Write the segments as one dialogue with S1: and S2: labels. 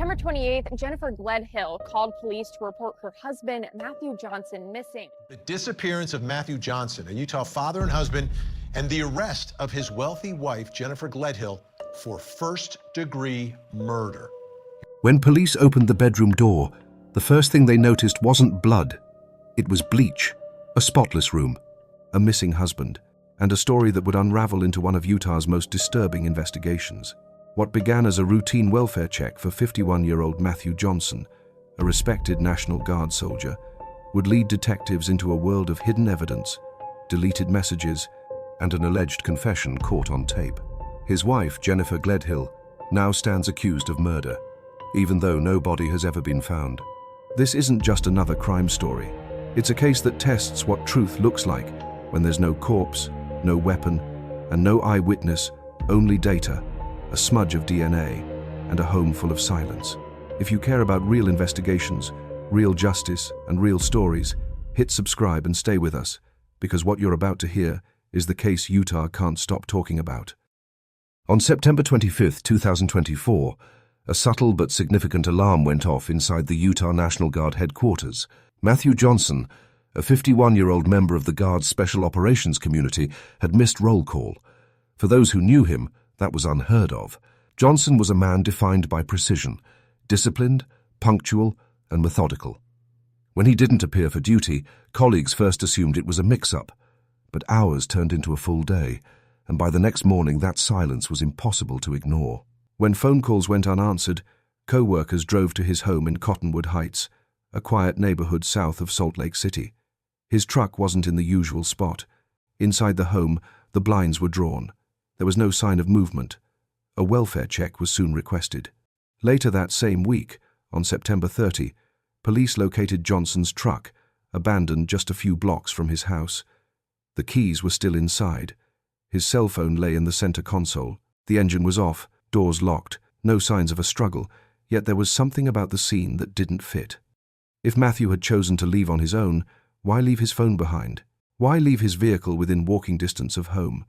S1: September 28th, Jennifer Gledhill called police to report her husband, Matthew Johnson, missing.
S2: The disappearance of Matthew Johnson, a Utah father and husband, and the arrest of his wealthy wife, Jennifer Gledhill, for first-degree murder.
S3: When police opened the bedroom door, the first thing they noticed wasn't blood. It was bleach, a spotless room, a missing husband, and a story that would unravel into one of Utah's most disturbing investigations. What began as a routine welfare check for 51-year-old Matthew Johnson, a respected National Guard soldier, would lead detectives into a world of hidden evidence, deleted messages, and an alleged confession caught on tape. His wife, Jennifer Gledhill, now stands accused of murder, even though no body has ever been found. This isn't just another crime story. It's a case that tests what truth looks like when there's no corpse, no weapon, and no eyewitness, only data, a smudge of DNA, and a home full of silence. If you care about real investigations, real justice, and real stories, hit subscribe and stay with us, because what you're about to hear is the case Utah can't stop talking about. On September 25, 2024, a subtle but significant alarm went off inside the Utah National Guard headquarters. Matthew Johnson, a 51-year-old member of the Guard's Special Operations community, had missed roll call. For those who knew him, that was unheard of. Johnson was a man defined by precision, disciplined, punctual, and methodical. When he didn't appear for duty, colleagues first assumed it was a mix-up, but hours turned into a full day, and by the next morning that silence was impossible to ignore. When phone calls went unanswered, co-workers drove to his home in Cottonwood Heights, a quiet neighborhood south of Salt Lake City. His truck wasn't in the usual spot. Inside the home, the blinds were drawn. There was no sign of movement. A welfare check was soon requested. Later that same week, on September 30, police located Johnson's truck, abandoned just a few blocks from his house. The keys were still inside. His cell phone lay in the center console. The engine was off, doors locked, no signs of a struggle, yet there was something about the scene that didn't fit. If Matthew had chosen to leave on his own, why leave his phone behind? Why leave his vehicle within walking distance of home?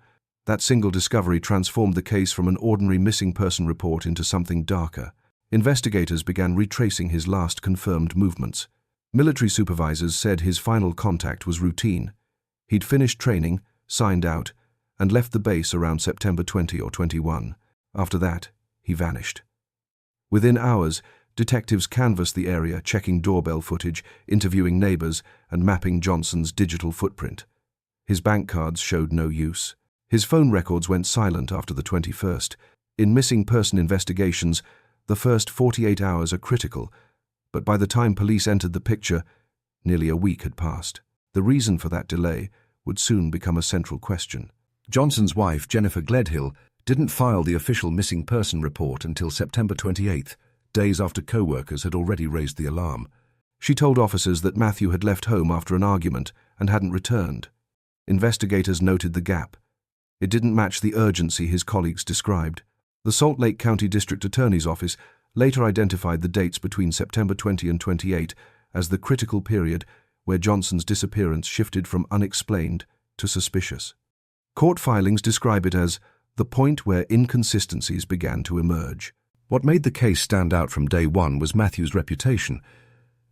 S3: That single discovery transformed the case from an ordinary missing person report into something darker. Investigators began retracing his last confirmed movements. Military supervisors said his final contact was routine. He'd finished training, signed out, and left the base around September 20 or 21. After that, he vanished. Within hours, detectives canvassed the area, checking doorbell footage, interviewing neighbors, and mapping Johnson's digital footprint. His bank cards showed no use. His phone records went silent after the 21st. In missing person investigations, the first 48 hours are critical, but by the time police entered the picture, nearly a week had passed. The reason for that delay would soon become a central question. Johnson's wife, Jennifer Gledhill, didn't file the official missing person report until September 28th, days after co-workers had already raised the alarm. She told officers that Matthew had left home after an argument and hadn't returned. Investigators noted the gap. It didn't match the urgency his colleagues described. The Salt Lake County District Attorney's Office later identified the dates between September 20 and 28 as the critical period where Johnson's disappearance shifted from unexplained to suspicious. Court filings describe it as the point where inconsistencies began to emerge. What made the case stand out from day one was Matthew's reputation.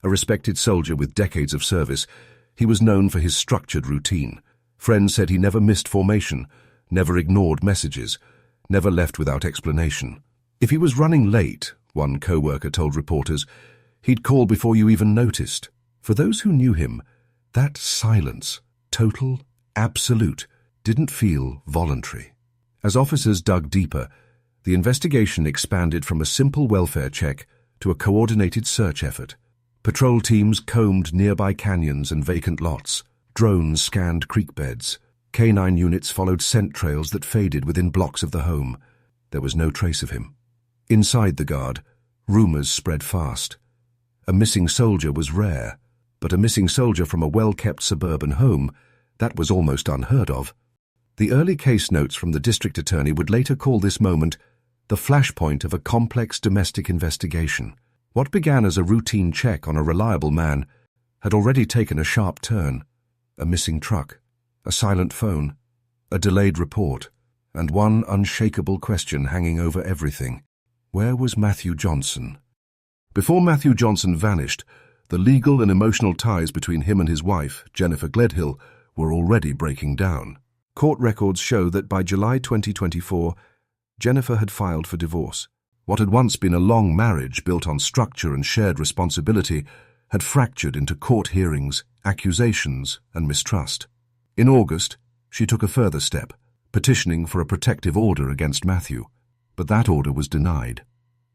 S3: A respected soldier with decades of service, he was known for his structured routine. Friends said he never missed formation, never ignored messages, never left without explanation. If he was running late, one co-worker told reporters, he'd call before you even noticed. For those who knew him, that silence, total, absolute, didn't feel voluntary. As officers dug deeper, the investigation expanded from a simple welfare check to a coordinated search effort. Patrol teams combed nearby canyons and vacant lots. Drones scanned creek beds. Canine units followed scent trails that faded within blocks of the home. There was no trace of him. Inside the Guard, rumors spread fast. A missing soldier was rare, but a missing soldier from a well-kept suburban home, that was almost unheard of. The early case notes from the district attorney would later call this moment the flashpoint of a complex domestic investigation. What began as a routine check on a reliable man had already taken a sharp turn. A missing truck, a silent phone, a delayed report, and one unshakable question hanging over everything. Where was Matthew Johnson? Before Matthew Johnson vanished, the legal and emotional ties between him and his wife, Jennifer Gledhill, were already breaking down. Court records show that by July 2024, Jennifer had filed for divorce. What had once been a long marriage built on structure and shared responsibility had fractured into court hearings, accusations, and mistrust. In August, she took a further step, petitioning for a protective order against Matthew, but that order was denied.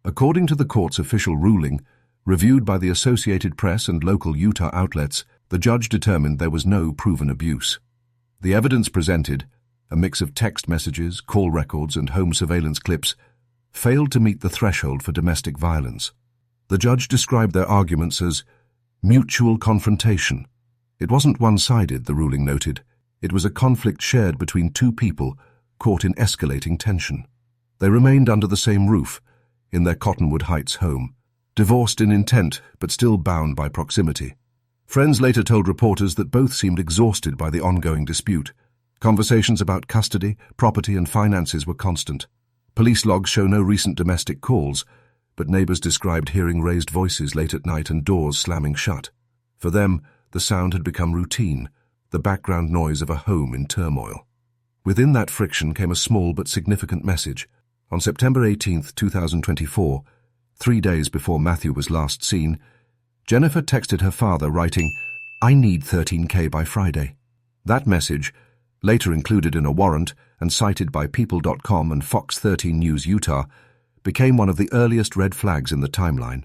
S3: According to the court's official ruling, reviewed by the Associated Press and local Utah outlets, the judge determined there was no proven abuse. The evidence presented, a mix of text messages, call records, and home surveillance clips, failed to meet the threshold for domestic violence. The judge described their arguments as mutual confrontation. It wasn't one-sided, the ruling noted. It was a conflict shared between two people caught in escalating tension. They remained under the same roof, in their Cottonwood Heights home, divorced in intent but still bound by proximity. Friends later told reporters that both seemed exhausted by the ongoing dispute. Conversations about custody, property, and finances were constant. Police logs show no recent domestic calls, but neighbors described hearing raised voices late at night and doors slamming shut. For them, the sound had become routine, the background noise of a home in turmoil. Within that friction came a small but significant message. On September 18, 2024, 3 days before Matthew was last seen, Jennifer texted her father writing, "I need $13K by Friday." That message, later included in a warrant and cited by People.com and Fox 13 News Utah, became one of the earliest red flags in the timeline.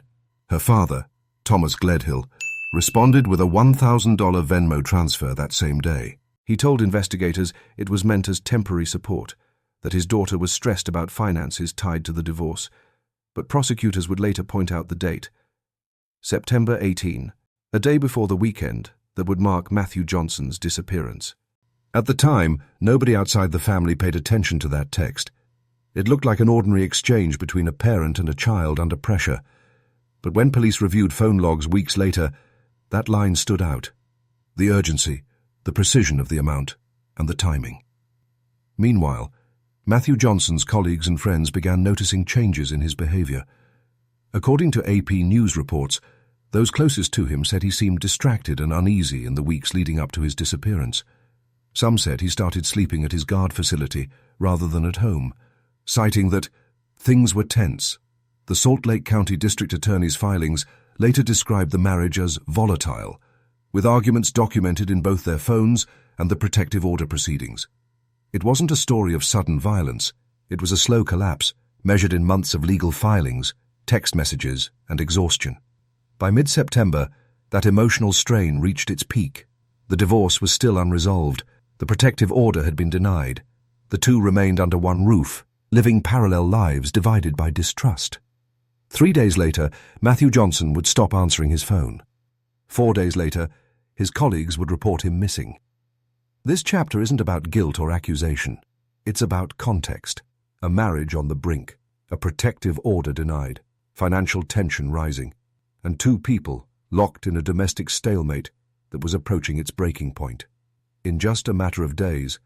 S3: Her father, Thomas Gledhill, responded with a $1,000 Venmo transfer that same day. He told investigators it was meant as temporary support, that his daughter was stressed about finances tied to the divorce, but prosecutors would later point out the date, September 18, a day before the weekend that would mark Matthew Johnson's disappearance. At the time, nobody outside the family paid attention to that text. It looked like an ordinary exchange between a parent and a child under pressure. But when police reviewed phone logs weeks later, that line stood out. The urgency, the precision of the amount, and the timing. Meanwhile, Matthew Johnson's colleagues and friends began noticing changes in his behavior. According to AP News reports, those closest to him said he seemed distracted and uneasy in the weeks leading up to his disappearance. Some said he started sleeping at his guard facility rather than at home, citing that things were tense. The Salt Lake County District Attorney's filings later described the marriage as volatile, with arguments documented in both their phones and the protective order proceedings. It wasn't a story of sudden violence. It was a slow collapse, measured in months of legal filings, text messages, and exhaustion. By mid-September, that emotional strain reached its peak. The divorce was still unresolved. The protective order had been denied. The two remained under one roof, living parallel lives divided by distrust. 3 days later, Matthew Johnson would stop answering his phone. 4 days later, his colleagues would report him missing. This chapter isn't about guilt or accusation. It's about context. A marriage on the brink, a protective order denied, financial tension rising, and two people locked in a domestic stalemate that was approaching its breaking point. In just a matter of days,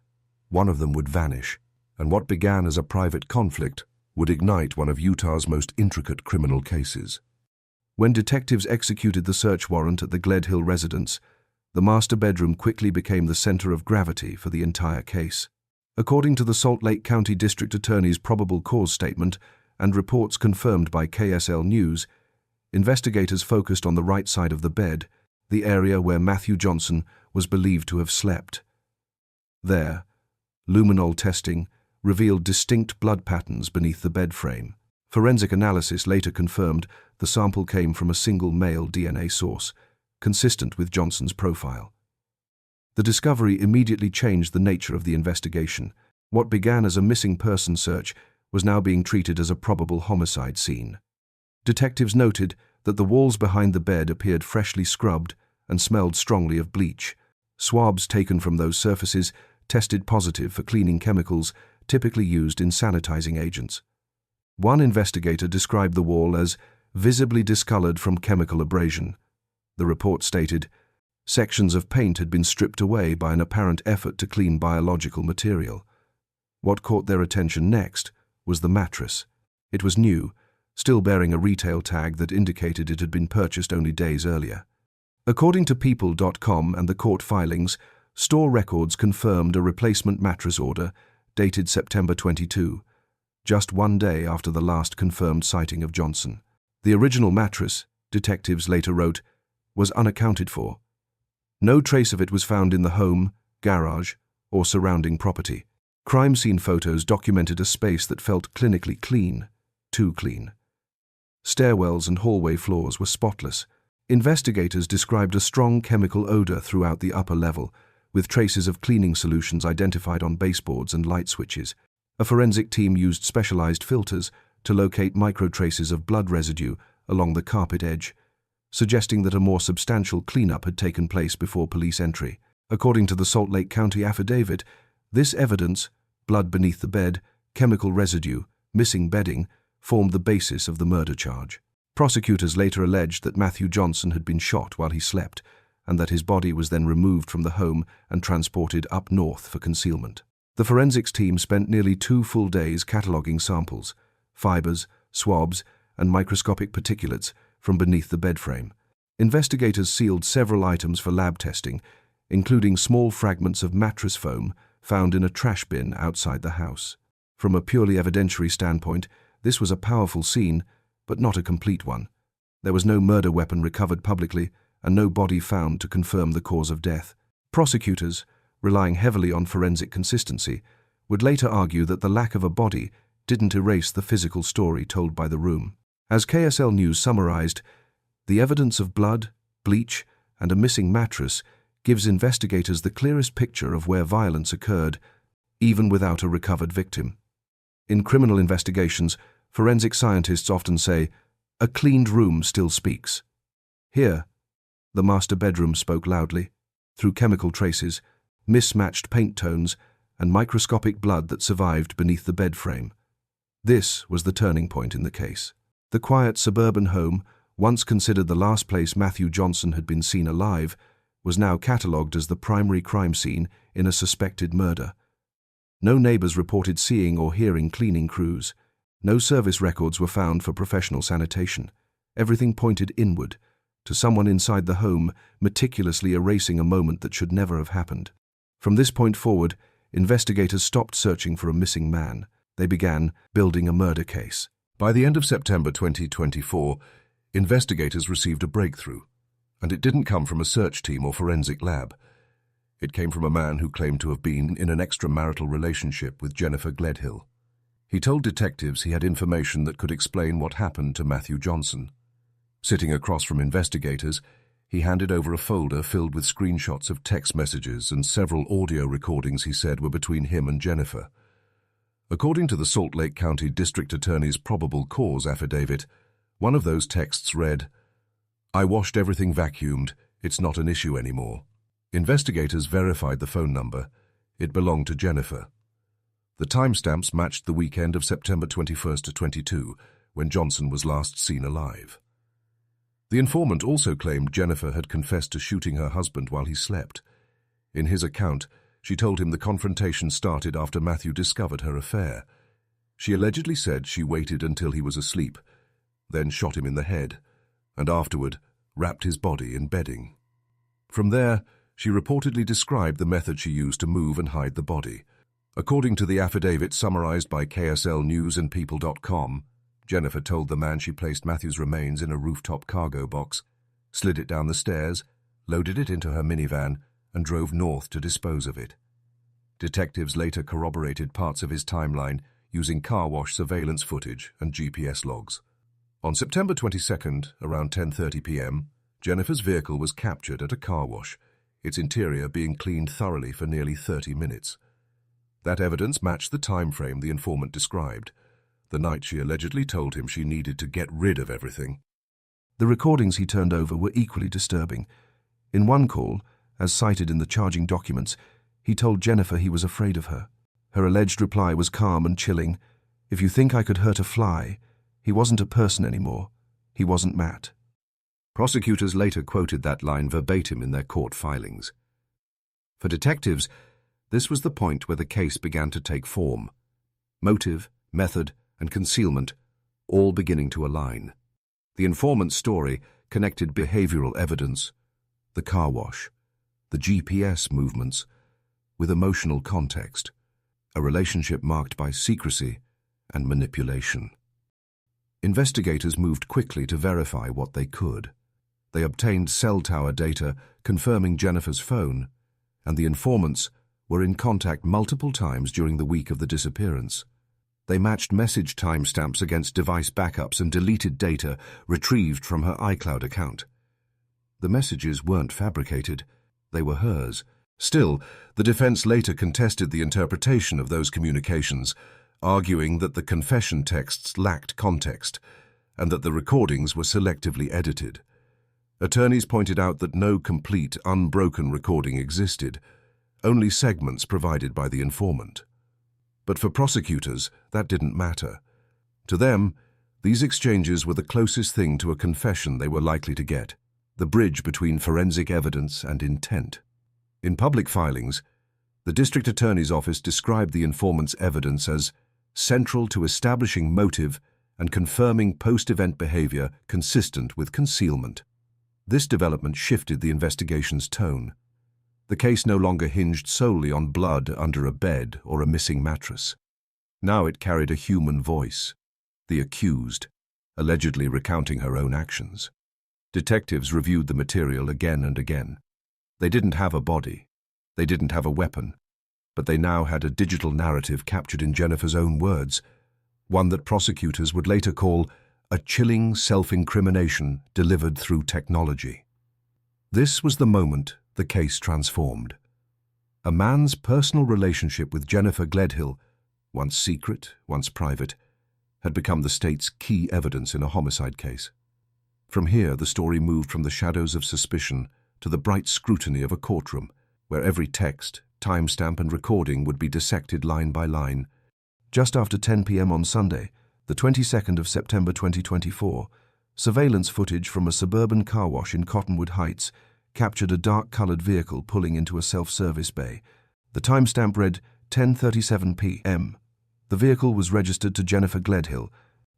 S3: one of them would vanish, and what began as a private conflict would ignite one of Utah's most intricate criminal cases. When detectives executed the search warrant at the Gledhill residence, the master bedroom quickly became the center of gravity for the entire case. According to the Salt Lake County District Attorney's probable cause statement and reports confirmed by KSL News, investigators focused on the right side of the bed, the area where Matthew Johnson was believed to have slept. There, luminol testing revealed distinct blood patterns beneath the bed frame. Forensic analysis later confirmed the sample came from a single male DNA source, consistent with Johnson's profile. The discovery immediately changed the nature of the investigation. What began as a missing person search was now being treated as a probable homicide scene. Detectives noted that the walls behind the bed appeared freshly scrubbed and smelled strongly of bleach. Swabs taken from those surfaces tested positive for cleaning chemicals typically used in sanitizing agents. One investigator described the wall as visibly discolored from chemical abrasion. The report stated, sections of paint had been stripped away by an apparent effort to clean biological material. What caught their attention next was the mattress. It was new, still bearing a retail tag that indicated it had been purchased only days earlier. According to People.com and the court filings, store records confirmed a replacement mattress order dated September 22, just 1 day after the last confirmed sighting of Johnson. The original mattress, detectives later wrote, was unaccounted for. No trace of it was found in the home, garage, or surrounding property. Crime scene photos documented a space that felt clinically clean, too clean. Stairwells and hallway floors were spotless. Investigators described a strong chemical odor throughout the upper level, with traces of cleaning solutions identified on baseboards and light switches. A forensic team used specialized filters to locate microtraces of blood residue along the carpet edge, suggesting that a more substantial cleanup had taken place before police entry. According to the Salt Lake County affidavit, this evidence, blood beneath the bed, chemical residue, missing bedding, formed the basis of the murder charge. Prosecutors later alleged that Matthew Johnson had been shot while he slept, and that his body was then removed from the home and transported up north for concealment. The forensics team spent nearly 2 full days cataloging samples, fibers, swabs, and microscopic particulates from beneath the bed frame. Investigators sealed several items for lab testing, including small fragments of mattress foam found in a trash bin outside the house. From a purely evidentiary standpoint, this was a powerful scene, but not a complete one. There was no murder weapon recovered publicly, and no body found to confirm the cause of death. Prosecutors, relying heavily on forensic consistency, would later argue that the lack of a body didn't erase the physical story told by the room. As KSL News summarized, the evidence of blood, bleach, and a missing mattress gives investigators the clearest picture of where violence occurred, even without a recovered victim. In criminal investigations, forensic scientists often say, "A cleaned room still speaks." Here, the master bedroom spoke loudly, through chemical traces, mismatched paint tones, and microscopic blood that survived beneath the bed frame. This was the turning point in the case. The quiet suburban home, once considered the last place Matthew Johnson had been seen alive, was now catalogued as the primary crime scene in a suspected murder. No neighbors reported seeing or hearing cleaning crews. No service records were found for professional sanitation. Everything pointed inward, to someone inside the home meticulously erasing a moment that should never have happened. From this point forward, investigators stopped searching for a missing man. They began building a murder case. By the end of September 2024, investigators received a breakthrough, and it didn't come from a search team or forensic lab. It came from a man who claimed to have been in an extramarital relationship with Jennifer Gledhill. He told detectives he had information that could explain what happened to Matthew Johnson. Sitting across from investigators, he handed over a folder filled with screenshots of text messages and several audio recordings he said were between him and Jennifer. According to the Salt Lake County District Attorney's probable cause affidavit, one of those texts read, "I washed everything vacuumed. It's not an issue anymore." Investigators verified the phone number. It belonged to Jennifer. The timestamps matched the weekend of September 21st to 22, when Johnson was last seen alive. The informant also claimed Jennifer had confessed to shooting her husband while he slept. In his account, she told him the confrontation started after Matthew discovered her affair. She allegedly said she waited until he was asleep, then shot him in the head, and afterward wrapped his body in bedding. From there, she reportedly described the method she used to move and hide the body. According to the affidavit summarized by KSL News and People.com, Jennifer told the man she placed Matthew's remains in a rooftop cargo box, slid it down the stairs, loaded it into her minivan, and drove north to dispose of it. Detectives later corroborated parts of his timeline using car wash surveillance footage and GPS logs. On September 22nd, around 10:30 p.m., Jennifer's vehicle was captured at a car wash, its interior being cleaned thoroughly for nearly 30 minutes. That evidence matched the time frame the informant described, the night she allegedly told him she needed to get rid of everything. The recordings he turned over were equally disturbing. In one call, as cited in the charging documents, he told Jennifer he was afraid of her. Her alleged reply was calm and chilling. "If you think I could hurt a fly, he wasn't a person anymore. He wasn't Matt." Prosecutors later quoted that line verbatim in their court filings. For detectives, this was the point where the case began to take form. Motive, method, and concealment, all beginning to align. The informant's story connected behavioral evidence, the car wash, the GPS movements, with emotional context, a relationship marked by secrecy and manipulation. Investigators moved quickly to verify what they could. They obtained cell tower data confirming Jennifer's phone, and the informants were in contact multiple times during the week of the disappearance. They matched message timestamps against device backups and deleted data retrieved from her iCloud account. The messages weren't fabricated, they were hers. Still, the defense later contested the interpretation of those communications, arguing that the confession texts lacked context and that the recordings were selectively edited. Attorneys pointed out that no complete, unbroken recording existed, only segments provided by the informant. But for prosecutors, that didn't matter. To them, these exchanges were the closest thing to a confession they were likely to get, the bridge between forensic evidence and intent. In public filings, the district attorney's office described the informant's evidence as central to establishing motive and confirming post-event behavior consistent with concealment. This development shifted the investigation's tone. The case no longer hinged solely on blood under a bed or a missing mattress. Now it carried a human voice, the accused, allegedly recounting her own actions. Detectives reviewed the material again and again. They didn't have a body, they didn't have a weapon, but they now had a digital narrative captured in Jennifer's own words, one that prosecutors would later call a chilling self-incrimination delivered through technology. This was the moment the case transformed. A man's personal relationship with Jennifer Gledhill, once secret, once private, had become the state's key evidence in a homicide case. From here, the story moved from the shadows of suspicion to the bright scrutiny of a courtroom, where every text, timestamp and recording would be dissected line by line. Just after 10 p.m. on Sunday, the 22nd of September 2024, surveillance footage from a suburban car wash in Cottonwood Heights captured a dark-colored vehicle pulling into a self-service bay. The timestamp read 10:37 p.m. The vehicle was registered to Jennifer Gledhill.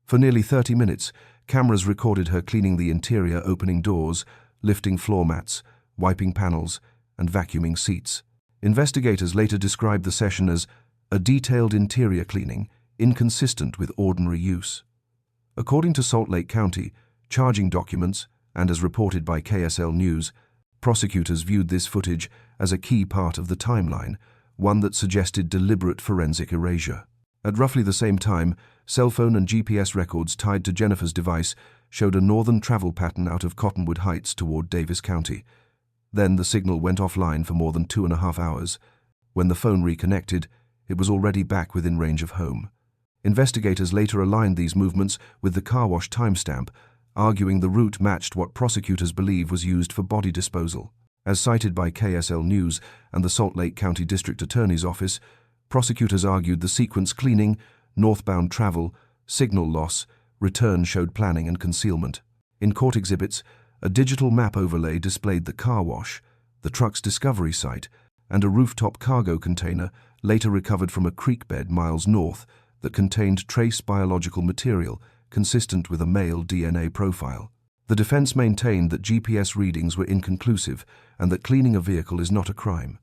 S3: For nearly 30 minutes, cameras recorded her cleaning the interior, opening doors, lifting floor mats, wiping panels, and vacuuming seats. Investigators later described the session as a detailed interior cleaning, inconsistent with ordinary use. According to Salt Lake County, charging documents, and as reported by KSL News, prosecutors viewed this footage as a key part of the timeline, one that suggested deliberate forensic erasure. At roughly the same time, cell phone and GPS records tied to Jennifer's device showed a northern travel pattern out of Cottonwood Heights toward Davis County. Then the signal went offline for more than 2.5 hours. When the phone reconnected, it was already back within range of home. Investigators later aligned these movements with the car wash timestamp, arguing the route matched what prosecutors believe was used for body disposal. As cited by KSL News and the Salt Lake County District Attorney's Office, prosecutors argued the sequence cleaning, northbound travel, signal loss, return showed planning and concealment. In court exhibits, a digital map overlay displayed the car wash, the truck's discovery site, and a rooftop cargo container later recovered from a creek bed miles north that contained trace biological material consistent with a male DNA profile. The defense maintained that GPS readings were inconclusive and that cleaning a vehicle is not a crime.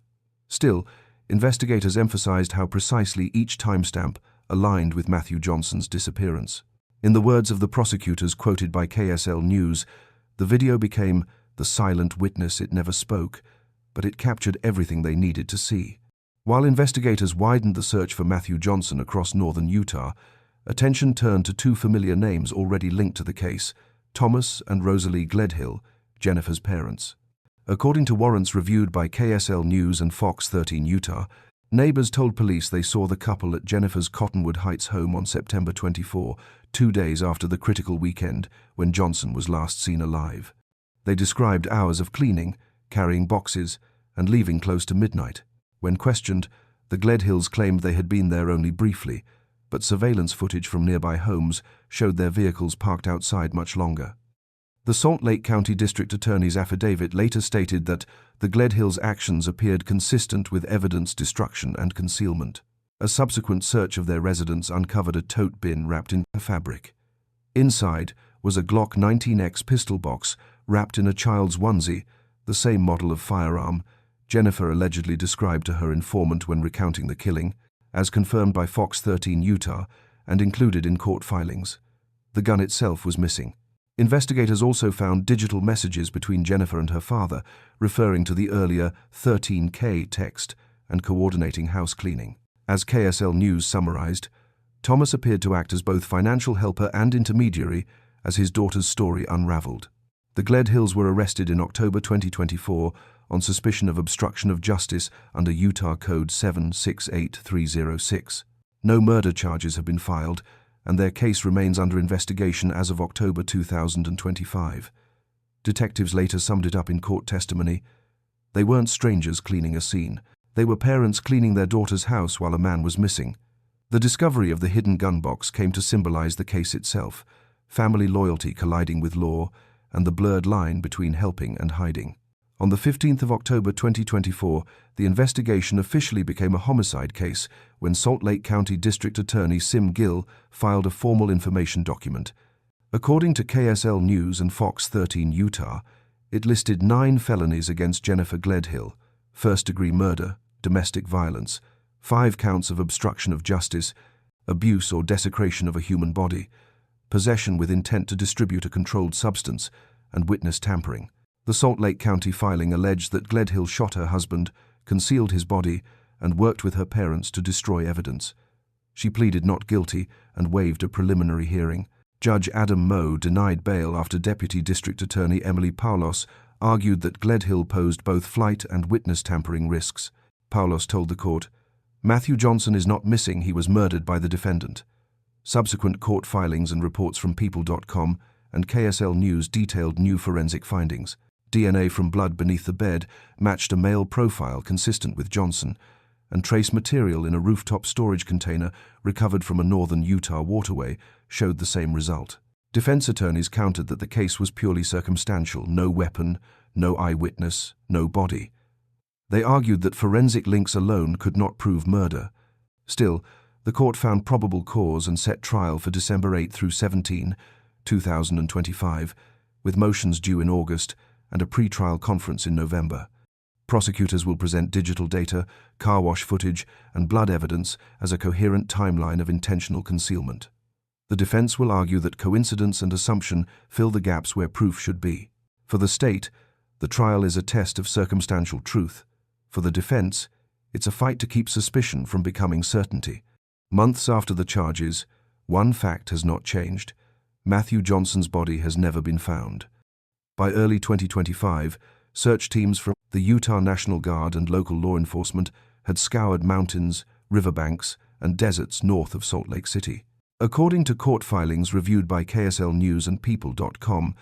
S3: Still, investigators emphasized how precisely each timestamp aligned with Matthew Johnson's disappearance. In the words of the prosecutors quoted by KSL News, the video became the silent witness. It never spoke, but it captured everything they needed to see. While investigators widened the search for Matthew Johnson across northern Utah, attention turned to two familiar names already linked to the case, Thomas and Rosalie Gledhill, Jennifer's parents. According to warrants reviewed by KSL News and Fox 13 Utah, neighbors told police they saw the couple at Jennifer's Cottonwood Heights home on September 24, 2 days after the critical weekend when Johnson was last seen alive. They described hours of cleaning, carrying boxes, and leaving close to midnight. When questioned, the Gledhills claimed they had been there only briefly, but surveillance footage from nearby homes showed their vehicles parked outside much longer. The Salt Lake County District Attorney's affidavit later stated that the Gledhills' actions appeared consistent with evidence destruction and concealment. A subsequent search of their residence uncovered a tote bin wrapped in fabric. Inside was a Glock 19X pistol box wrapped in a child's onesie, the same model of firearm Jennifer allegedly described to her informant when recounting the killing, as confirmed by Fox 13 Utah and included in court filings. The gun itself was missing. Investigators also found digital messages between Jennifer and her father, referring to the earlier 13K text and coordinating house cleaning. As KSL News summarized, Thomas appeared to act as both financial helper and intermediary as his daughter's story unraveled. The Gledhills were arrested in October 2024 on suspicion of obstruction of justice under Utah Code 768306. No murder charges have been filed, and their case remains under investigation as of October 2025. Detectives later summed it up in court testimony. They weren't strangers cleaning a scene. They were parents cleaning their daughter's house while a man was missing. The discovery of the hidden gun box came to symbolize the case itself, family loyalty colliding with law, and the blurred line between helping and hiding. On the 15th of October 2024, the investigation officially became a homicide case when Salt Lake County District Attorney Sim Gill filed a formal information document. According to KSL News and Fox 13 Utah, it listed 9 felonies against Jennifer Gledhill: first-degree murder, domestic violence, 5 counts of obstruction of justice, abuse or desecration of a human body, possession with intent to distribute a controlled substance, and witness tampering. The Salt Lake County filing alleged that Gledhill shot her husband, concealed his body, and worked with her parents to destroy evidence. She pleaded not guilty and waived a preliminary hearing. Judge Adam Moe denied bail after Deputy District Attorney Emily Paulos argued that Gledhill posed both flight and witness tampering risks. Paulos told the court, "Matthew Johnson is not missing, he was murdered by the defendant." Subsequent court filings and reports from People.com and KSL News detailed new forensic findings. DNA from blood beneath the bed matched a male profile consistent with Johnson, and trace material in a rooftop storage container recovered from a northern Utah waterway showed the same result. Defense attorneys countered that the case was purely circumstantial: no weapon, no eyewitness, no body. They argued that forensic links alone could not prove murder. Still, the court found probable cause and set trial for December 8 through 17, 2025, with motions due in August and a pre-trial conference in November. Prosecutors will present digital data, car wash footage, and blood evidence as a coherent timeline of intentional concealment. The defense will argue that coincidence and assumption fill the gaps where proof should be. For the state, the trial is a test of circumstantial truth. For the defense, it's a fight to keep suspicion from becoming certainty. Months after the charges, one fact has not changed: Matthew Johnson's body has never been found. By early 2025, search teams from the Utah National Guard and local law enforcement had scoured mountains, riverbanks, and deserts north of Salt Lake City. According to court filings reviewed by KSL News and People.com,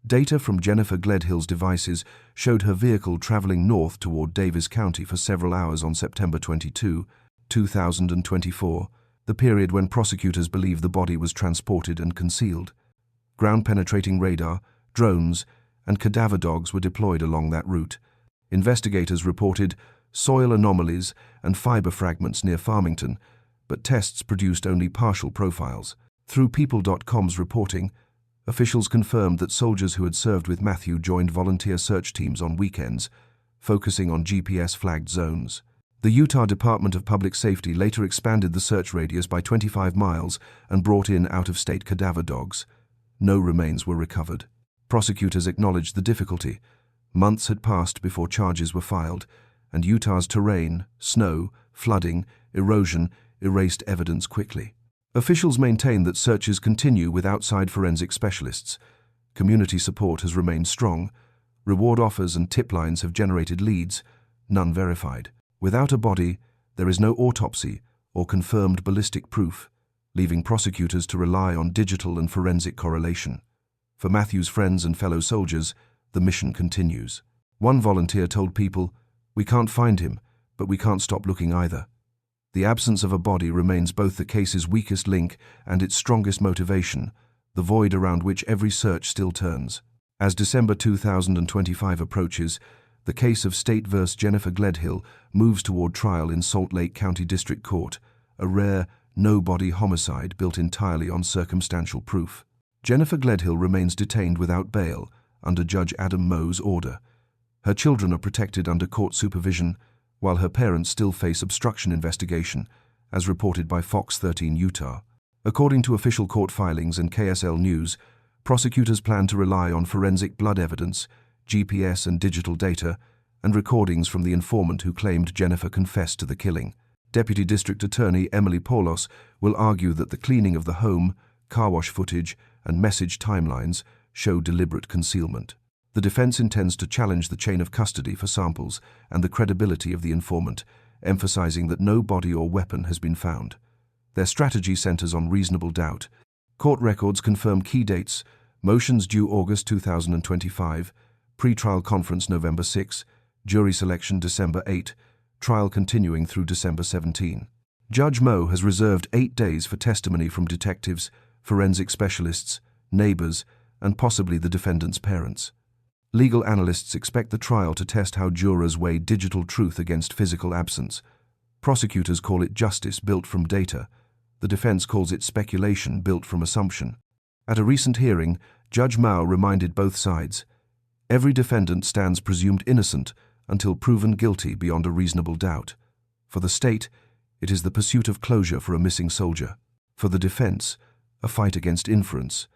S3: data from Jennifer Gledhill's devices showed her vehicle traveling north toward Davis County for several hours on September 22, 2024, the period when prosecutors believe the body was transported and concealed. Ground-penetrating radar, drones, and cadaver dogs were deployed along that route. Investigators reported soil anomalies and fiber fragments near Farmington, but tests produced only partial profiles. Through People.com's reporting, officials confirmed that soldiers who had served with Matthew joined volunteer search teams on weekends, focusing on GPS-flagged zones. The Utah Department of Public Safety later expanded the search radius by 25 miles and brought in out-of-state cadaver dogs. No remains were recovered. Prosecutors acknowledged the difficulty. Months had passed before charges were filed, and Utah's terrain, snow, flooding, erosion erased evidence quickly. Officials maintain that searches continue with outside forensic specialists. Community support has remained strong. Reward offers and tip lines have generated leads, none verified. Without a body, there is no autopsy or confirmed ballistic proof, leaving prosecutors to rely on digital and forensic correlation. For Matthew's friends and fellow soldiers, the mission continues. One volunteer told People, "We can't find him, but we can't stop looking either." The absence of a body remains both the case's weakest link and its strongest motivation, the void around which every search still turns. As December 2025 approaches, the case of State v. Jennifer Gledhill moves toward trial in Salt Lake County District Court, a rare, no-body homicide built entirely on circumstantial proof. Jennifer Gledhill remains detained without bail under Judge Adam Moe's order. Her children are protected under court supervision, while her parents still face obstruction investigation, as reported by Fox 13 Utah. According to official court filings and KSL News, prosecutors plan to rely on forensic blood evidence, GPS and digital data, and recordings from the informant who claimed Jennifer confessed to the killing. Deputy District Attorney Emily Paulos will argue that the cleaning of the home, car wash footage, and message timelines show deliberate concealment. The defense intends to challenge the chain of custody for samples and the credibility of the informant, emphasizing that no body or weapon has been found. Their strategy centers on reasonable doubt. Court records confirm key dates: motions due August 2025, pre-trial conference November 6, jury selection December 8, trial continuing through December 17. Judge Moe has reserved 8 days for testimony from detectives, forensic specialists, neighbors, and possibly the defendant's parents. Legal analysts expect the trial to test how jurors weigh digital truth against physical absence. Prosecutors call it justice built from data. The defense calls it speculation built from assumption. At a recent hearing, Judge Moe reminded both sides, every defendant stands presumed innocent until proven guilty beyond a reasonable doubt. For the state, it is the pursuit of closure for a missing soldier. For the defense, a fight against inference.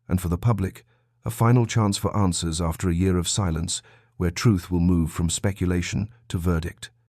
S3: And for the public, a final chance for answers after a year of silence where truth will move from speculation to verdict.